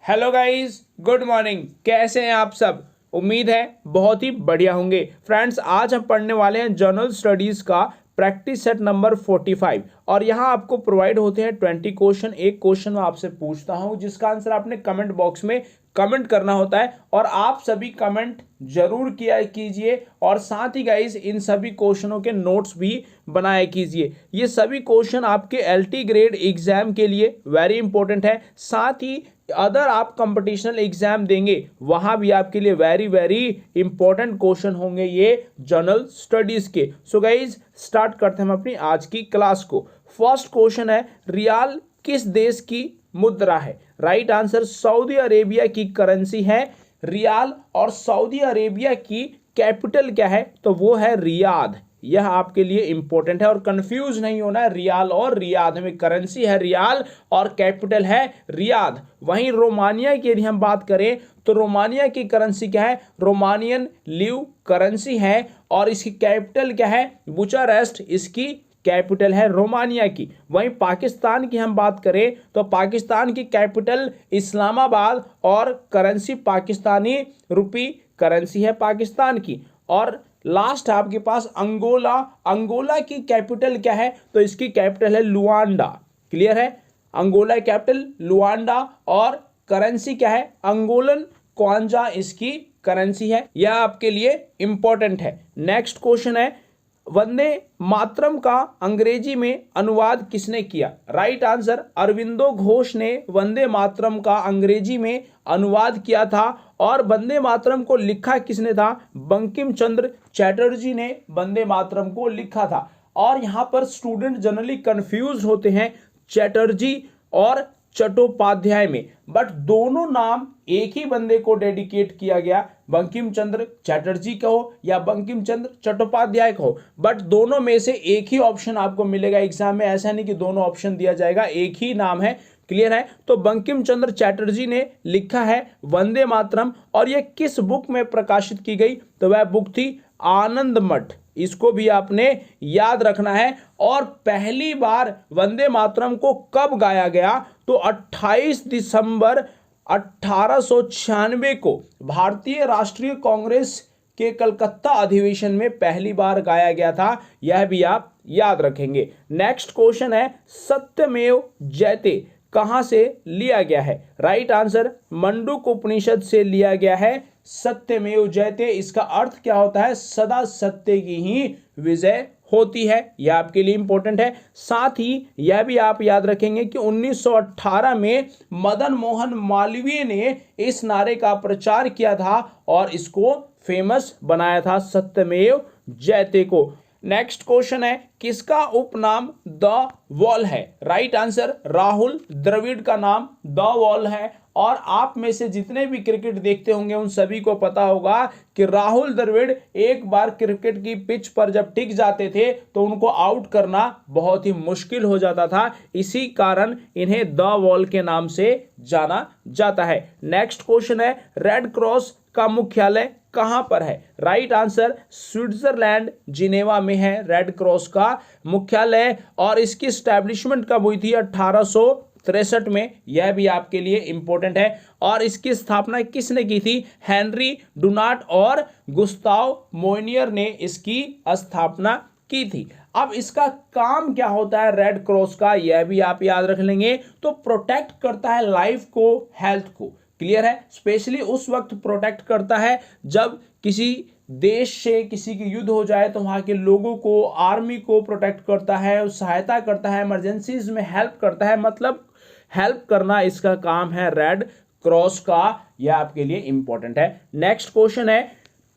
Hello guys, good morning. कैसे हैं आप सब? उम्मीद है बहुत ही बढ़िया होंगे। फ्रेंड्स, आज हम पढ़ने वाले हैं जनरल स्टडीज का प्रैक्टिस सेट नंबर 45 और यहाँ आपको प्रोवाइड होते हैं 20 क्वेश्चन। एक क्वेश्चन मैं आपसे पूछता हूँ जिसका आंसर आपने कमेंट बॉक्स में कमेंट करना होता है और आप सभी कमेंट जरूर किया कीजिए और साथ ही गाइस इन सभी क्वेश्चनों के नोट्स भी बनाया कीजिए। ये सभी क्वेश्चन आपके एलटी ग्रेड एग्जाम के लिए वेरी इंपॉर्टेंट है। साथ ही अदर आप कंपटीशनल एग्जाम देंगे वहां भी आपके लिए वेरी वेरी इंपॉर्टेंट क्वेश्चन होंगे ये जनरल स्टडीज के। सो गाइज स्टार्ट करते हैं हम अपनी आज की क्लास को। फर्स्ट क्वेश्चन है, रियाल किस देश की मुद्रा है? राइट आंसर सऊदी अरेबिया की करेंसी है रियाल। और सऊदी अरेबिया की कैपिटल क्या है? तो वो है रियाद। यह आपके लिए इंपॉर्टेंट है और कंफ्यूज नहीं होना है, रियाल और रियाद में करेंसी है रियाल और कैपिटल है रियाद। वहीं रोमानिया की यदि हम बात करें तो रोमानिया की करेंसी क्या है? रोमानियन लीव करेंसी है और इसकी कैपिटल क्या है? बुचारेस्ट इसकी कैपिटल है रोमानिया की। वहीं पाकिस्तान की हम बात करें तो पाकिस्तान की कैपिटल इस्लामाबाद और करेंसी पाकिस्तानी रुपी करेंसी है पाकिस्तान की। और लास्ट आपके पास अंगोला। अंगोला की कैपिटल क्या है? तो इसकी कैपिटल है लुआंडा। क्लियर है? अंगोला कैपिटल लुआंडा और करेंसी क्या है? अंगोलन क्वांजा इसकी करेंसी है। यह आपके लिए इंपॉर्टेंट है। नेक्स्ट क्वेश्चन है, वंदे मातरम का अंग्रेजी में अनुवाद किसने किया? राइट आंसर अरविंदो घोष ने वंदे मातरम का अंग्रेजी में अनुवाद किया था। और वंदे मातरम को लिखा किसने था? बंकिम चंद्र चटर्जी ने वंदे मातरम को लिखा था। और यहां पर स्टूडेंट जनरली कंफ्यूज होते हैं चटर्जी और चट्टोपाध्याय में, बट दोनों नाम एक ही बंदे को डेडिकेट किया गया, बंकिम चंद्र चटर्जी कहो या बंकिम चंद्र चट्टोपाध्याय कहो, बट दोनों में से एक ही ऑप्शन आपको मिलेगा एग्जाम में। ऐसा नहीं कि दोनों ऑप्शन दिया जाएगा, एक ही नाम है। क्लियर है? तो बंकिम चंद्र चटर्जी ने लिखा है वंदे मातरम और यह किस बुक में प्रकाशित की गई? तो वह बुक थी आनंद मठ। इसको भी आपने याद रखना है। और पहली बार वंदे मातरम को कब गाया गया? तो 28 दिसंबर 1896 को भारतीय राष्ट्रीय कांग्रेस के कलकत्ता अधिवेशन में पहली बार गाया गया था। यह भी आप याद रखेंगे। नेक्स्ट क्वेश्चन है, सत्यमेव जयते कहां से लिया गया है? राइट आंसर मंडूक उपनिषद से लिया गया है सत्यमेव जयते। इसका अर्थ क्या होता है? सदा सत्य की ही विजय होती है। यह आपके लिए इंपॉर्टेंट है। साथ ही यह भी आप याद रखेंगे कि 1918 में मदन मोहन मालवीय ने इस नारे का प्रचार किया था और इसको फेमस बनाया था सत्यमेव जयते को। नेक्स्ट क्वेश्चन है, किसका उपनाम द वॉल है? राइट आंसर राहुल द्रविड़ का नाम द वॉल है। और आप में से जितने भी क्रिकेट देखते होंगे उन सभी को पता होगा कि राहुल द्रविड़ एक बार क्रिकेट की पिच पर जब टिक जाते थे तो उनको आउट करना बहुत ही मुश्किल हो जाता था। इसी कारण इन्हें द वॉल के नाम से जाना जाता है। नेक्स्ट क्वेश्चन है, रेड क्रॉस का मुख्यालय कहां पर है? राइट आंसर स्विट्जरलैंड जिनेवा में है रेड क्रॉस का मुख्यालय। और इसकी स्टैब्लिशमेंट कब हुई थी? 1863 में। यह भी आपके लिए इंपॉर्टेंट है। और इसकी स्थापना किसने की थी? हेनरी डुनाट और गुस्ताव मोइनियर ने इसकी स्थापना की थी। अब इसका काम क्या होता है रेड क्रॉस का? यह भी आप याद रख लेंगे। तो प्रोटेक्ट करता है लाइफ को, हेल्थ को। क्लियर है? स्पेशली उस वक्त प्रोटेक्ट करता है जब किसी देश से किसी की युद्ध हो जाए तो वहां के लोगों को, आर्मी को प्रोटेक्ट करता है, सहायता करता है, इमरजेंसीज में हेल्प करता है। मतलब हेल्प करना इसका काम है रेड क्रॉस का। यह आपके लिए इंपॉर्टेंट है। नेक्स्ट क्वेश्चन है,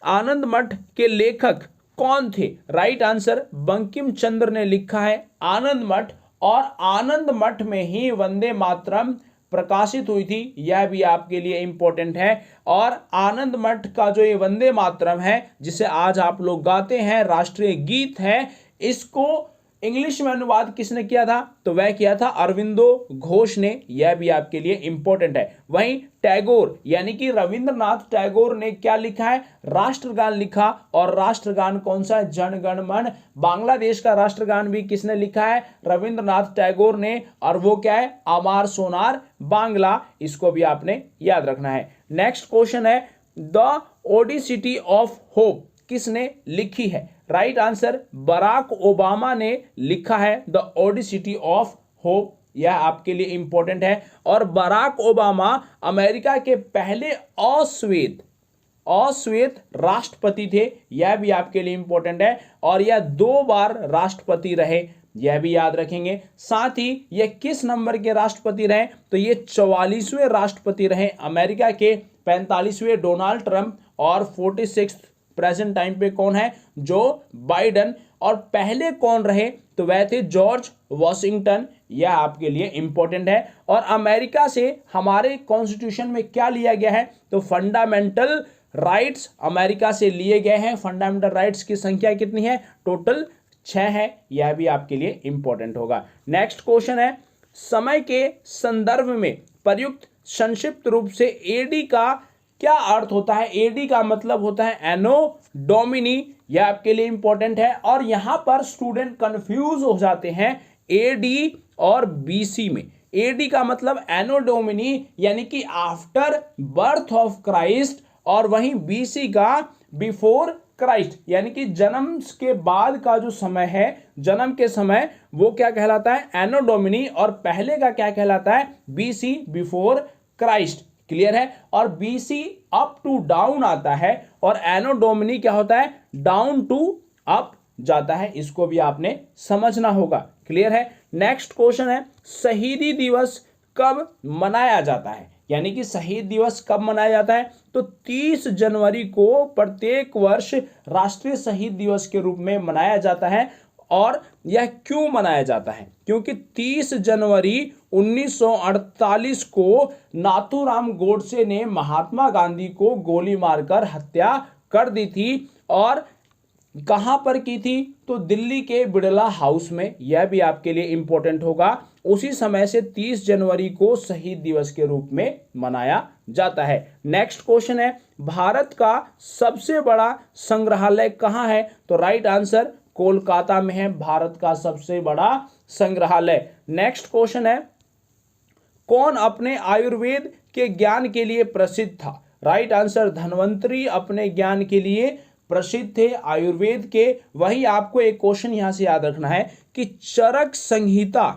आनंद मठ के लेखक कौन थे? राइट आंसर बंकिम चंद्र ने लिखा है आनंद मठ। और आनंद मठ में ही वंदे मातरम प्रकाशित हुई थी। यह भी आपके लिए इंपॉर्टेंट है। और आनंद मठ का जो ये वंदे मातरम है जिसे आज आप लोग गाते हैं, राष्ट्रीय गीत है, इसको इंग्लिश में अनुवाद किसने किया था? तो वह किया था अरविंदो घोष ने, यह भी आपके लिए इंपॉर्टेंट है। वहीं टैगोर यानी कि रविंद्रनाथ टैगोर ने क्या लिखा है? राष्ट्रगान लिखा। और राष्ट्रगान कौन सा है? जन गण मन। बांग्लादेश का राष्ट्रगान भी किसने लिखा है? रविंद्रनाथ टैगोर ने। और वो क्या है? अमार सोनार बांग्ला। इसको भी आपने याद रखना है। नेक्स्ट क्वेश्चन है, द ओडिसिटी ऑफ होप किसने लिखी है? राइट आंसर बराक ओबामा ने लिखा है द ओडिसिटी ऑफ होप। यह आपके लिए इंपॉर्टेंट है। और बराक ओबामा अमेरिका के पहले अश्वेत राष्ट्रपति थे। यह भी आपके लिए इंपॉर्टेंट है। और यह 2 बार राष्ट्रपति रहे, यह भी याद रखेंगे। साथ ही यह किस नंबर के राष्ट्रपति रहे? तो ये 44वें राष्ट्रपति रहे अमेरिका के। 45वें डोनाल्ड ट्रंप और 46 प्रेजेंट टाइम पे कौन है? जो बाइडन। और पहले कौन रहे? तो वह थे जॉर्ज वॉशिंगटन। यह आपके लिए इंपॉर्टेंट है। और अमेरिका से हमारे कॉन्स्टिट्यूशन में क्या लिया गया है? तो फंडामेंटल राइट्स अमेरिका से लिए गए हैं। फंडामेंटल राइट्स की संख्या कितनी है? टोटल 6 है। यह भी आपके लिए इंपॉर्टेंट होगा। नेक्स्ट क्वेश्चन है, समय के संदर्भ में प्रयुक्त संक्षिप्त रूप से एडी का क्या अर्थ होता है? एडी का मतलब होता है एनो डोमिनी। यह आपके लिए इंपॉर्टेंट है। और यहां पर स्टूडेंट कंफ्यूज हो जाते हैं एडी और बीसी में। एडी का मतलब एनो डोमिनी यानी कि आफ्टर बर्थ ऑफ क्राइस्ट, और वहीं बीसी का बिफोर क्राइस्ट यानी कि जन्म के बाद का जो समय है, जन्म के समय, वो क्या कहलाता है? एनो डोमिनी। और पहले का क्या कहलाता है? BC before Christ. क्लियर है? और बीसी अप टू डाउन आता है और एनो डोमिनी क्या होता है? डाउन टू अप जाता है। इसको भी आपने समझना होगा। क्लियर है? नेक्स्ट क्वेश्चन है, शहीदी दिवस कब मनाया जाता है? यानी कि शहीद दिवस कब मनाया जाता है? तो 30 जनवरी को प्रत्येक वर्ष राष्ट्रीय शहीद दिवस के रूप में मनाया जाता है। और यह क्यों मनाया जाता है? क्योंकि 30 जनवरी 1948 को नाथूराम गोडसे ने महात्मा गांधी को गोली मारकर हत्या कर दी थी। और कहां पर की थी? तो दिल्ली के बिड़ला हाउस में। यह भी आपके लिए इंपॉर्टेंट होगा। उसी समय से 30 जनवरी को शहीद दिवस के रूप में मनाया जाता है। नेक्स्ट क्वेश्चन है, भारत का सबसे बड़ा संग्रहालय कहां है? तो राइट आंसर कोलकाता में है भारत का सबसे बड़ा संग्रहालय। नेक्स्ट क्वेश्चन है, कौन अपने आयुर्वेद के ज्ञान के लिए प्रसिद्ध था? राइट आंसर धन्वंतरी अपने ज्ञान के लिए प्रसिद्ध थे आयुर्वेद के। वही आपको एक क्वेश्चन यहां से याद रखना है कि चरक संहिता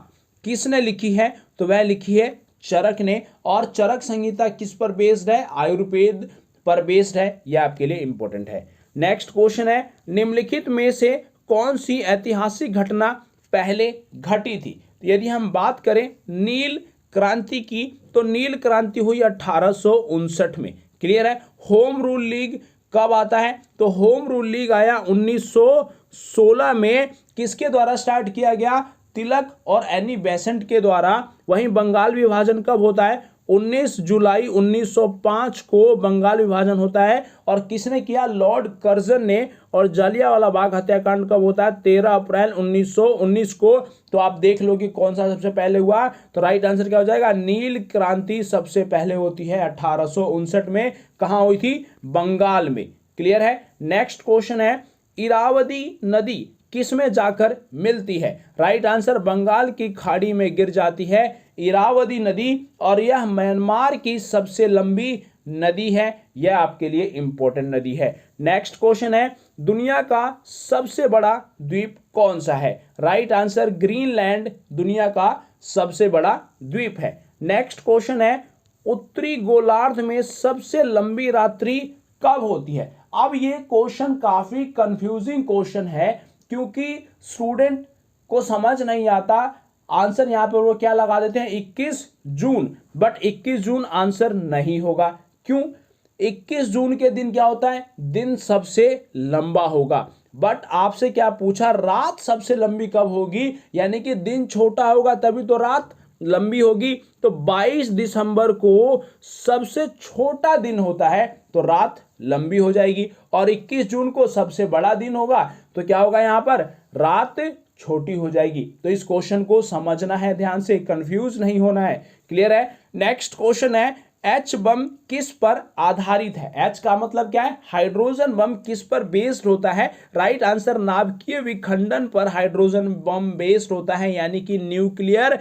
किसने लिखी है? तो वह लिखी है चरक ने। और चरक संहिता किस पर बेस्ड है? आयुर्वेद पर बेस्ड है। यह आपके लिए इंपॉर्टेंट है। नेक्स्ट क्वेश्चन है, निम्नलिखित में से कौन सी ऐतिहासिक घटना पहले घटी थी? यदि हम बात करें नील क्रांति की, तो नील क्रांति हुई 1859 में। क्लियर है? होम रूल लीग कब आता है? तो होम रूल लीग आया 1916 में। किसके द्वारा स्टार्ट किया गया? तिलक और एनी बेसेंट के द्वारा। वहीं बंगाल विभाजन कब होता है? 19 जुलाई 1905 को बंगाल विभाजन होता है। और किसने किया? लॉर्ड कर्जन ने। और जलियांवाला बाग हत्याकांड कब होता है? 13 अप्रैल 1919 को। तो आप देख लो कि कौन सा सबसे पहले हुआ। तो राइट आंसर क्या हो जाएगा? नील क्रांति सबसे पहले होती है 1859 में। कहां हुई थी? बंगाल में। क्लियर है? नेक्स्ट क्वेश्चन है, इरावदी नदी किस में जाकर मिलती है? राइट आंसर बंगाल की खाड़ी में गिर जाती है इरावदी नदी। और यह म्यांमार की सबसे लंबी नदी है। यह आपके लिए इंपॉर्टेंट नदी है। नेक्स्ट क्वेश्चन है, दुनिया का सबसे बड़ा द्वीप कौन सा है? राइट आंसर ग्रीनलैंड दुनिया का सबसे बड़ा द्वीप है। नेक्स्ट क्वेश्चन है, उत्तरी गोलार्ध में सबसे लंबी रात्रि कब होती है? अब ये क्वेश्चन काफी कंफ्यूजिंग क्वेश्चन है, क्योंकि स्टूडेंट को समझ नहीं आता। आंसर यहां पर वो क्या लगा देते हैं? 21 जून। बट 21 जून आंसर नहीं होगा। क्यों? 21 जून के दिन क्या होता है? दिन सबसे लंबा होगा। बट आपसे क्या पूछा? रात सबसे लंबी कब होगी? यानी कि दिन छोटा होगा तभी तो रात लंबी होगी। तो 22 दिसंबर को सबसे छोटा दिन होता है, तो रात लंबी हो जाएगी। और 21 जून को सबसे बड़ा दिन होगा, तो क्या होगा? यहां पर रात छोटी हो जाएगी। तो इस क्वेश्चन को समझना है ध्यान से, कंफ्यूज नहीं होना है। क्लियर है। नेक्स्ट क्वेश्चन है, एच बम किस पर आधारित है? एच का मतलब क्या है? हाइड्रोजन बम किस पर बेस्ड होता है? राइट आंसर, नाभिकीय विखंडन पर हाइड्रोजन बम बेस्ड होता है, यानी कि न्यूक्लियर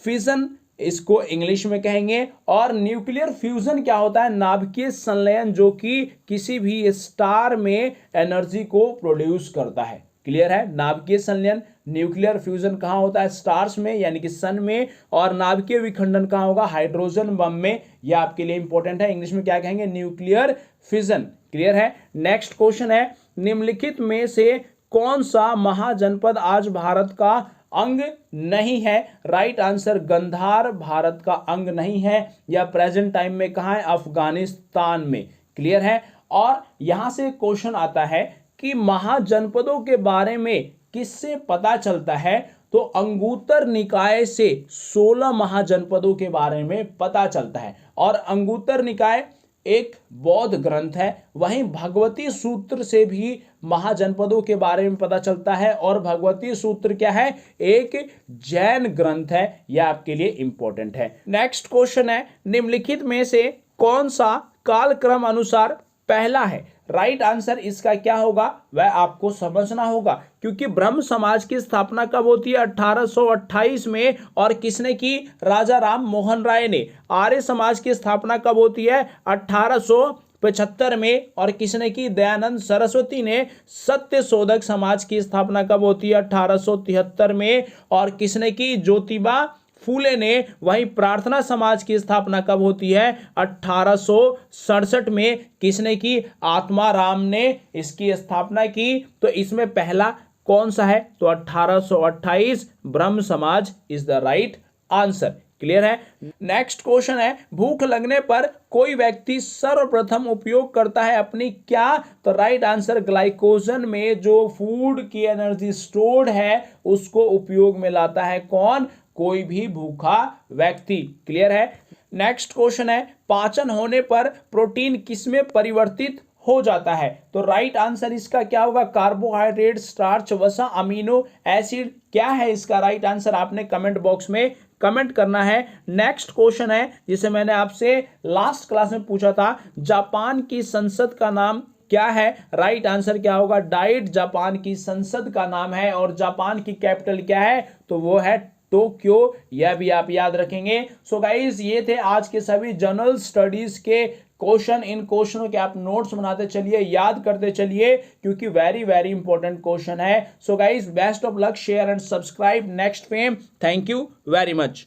फिजन इसको इंग्लिश में कहेंगे। और न्यूक्लियर फ्यूजन क्या होता है? नाभिकीय संलयन, जो कि किसी भी स्टार में एनर्जी को प्रोड्यूस करता है। क्लियर है। नाभिकीय संलयन, न्यूक्लियर फ्यूजन कहाँ होता है? स्टार्स में यानी कि सन में। और नाभिकीय विखंडन कहाँ होगा? हाइड्रोजन बम में। यह आपके लिए इंपॉर्टेंट है। इंग्लिश में क्या कहेंगे? Nuclear fission. क्लियर है। नेक्स्ट क्वेश्चन है, निम्नलिखित में से कौन सा महाजनपद आज भारत का अंग नहीं है? राइट आंसर, गंधार भारत का अंग नहीं है। या प्रेजेंट टाइम में कहाँ है? अफगानिस्तान में। क्लियर है। और यहां से क्वेश्चन आता है कि महाजनपदों के बारे में किससे पता चलता है? तो अंगुत्तर निकाय से 16 महाजनपदों के बारे में पता चलता है। और अंगुत्तर निकाय एक बौद्ध ग्रंथ है, वहीं भगवती सूत्र से भी महाजनपदों के बारे में पता चलता है। और भगवती सूत्र क्या है? एक जैन ग्रंथ है। यह आपके लिए इंपॉर्टेंट है। नेक्स्ट क्वेश्चन है, निम्नलिखित में से कौन सा कालक्रम अनुसार पहला है? राइट आंसर इसका क्या होगा? वह आपको समझना होगा, क्योंकि ब्रह्म समाज की स्थापना कब होती है? 1828 में। और किसने की? राजा राम मोहन राय ने। आर्य समाज की स्थापना कब होती है? 1875 में। और किसने की? दयानंद सरस्वती ने। सत्य शोधक समाज की स्थापना कब होती है? 1873 में। और किसने की? ज्योतिबा फूले ने। वहीं प्रार्थना समाज की स्थापना कब होती है? 1867 में। किसने की? आत्माराम ने इसकी स्थापना की। तो इसमें पहला कौन सा है? तो 1828 ब्रह्म समाज is the right answer. Clear है। नेक्स्ट क्वेश्चन है, भूख लगने पर कोई व्यक्ति सर्वप्रथम उपयोग करता है अपनी क्या? तो राइट आंसर, ग्लाइकोजन में जो फूड की एनर्जी स्टोर्ड है उसको उपयोग में लाता है। कौन? कोई भी भूखा व्यक्ति। क्लियर है। नेक्स्ट क्वेश्चन है, पाचन होने पर प्रोटीन किसमें परिवर्तित हो जाता है? तो राइट आंसर इसका क्या होगा? कार्बोहाइड्रेट, स्टार्च, वसा, अमीनो एसिड। क्या है इसका राइट आंसर? आपने कमेंट बॉक्स में कमेंट करना है। नेक्स्ट क्वेश्चन है, जिसे मैंने आपसे लास्ट क्लास में पूछा था, जापान की संसद का नाम क्या है? राइट आंसर क्या होगा? डाइट जापान की संसद का नाम है। और जापान की कैपिटल क्या है? तो वो है टोक्यो। यह भी आप याद रखेंगे। सो गाइज, ये थे आज के सभी जनरल स्टडीज के क्वेश्चन। इन क्वेश्चनों के आप नोट्स बनाते चलिए, याद करते चलिए, क्योंकि वेरी वेरी इंपॉर्टेंट क्वेश्चन है। So guys, best of luck, share and subscribe next fame. Thank you very much.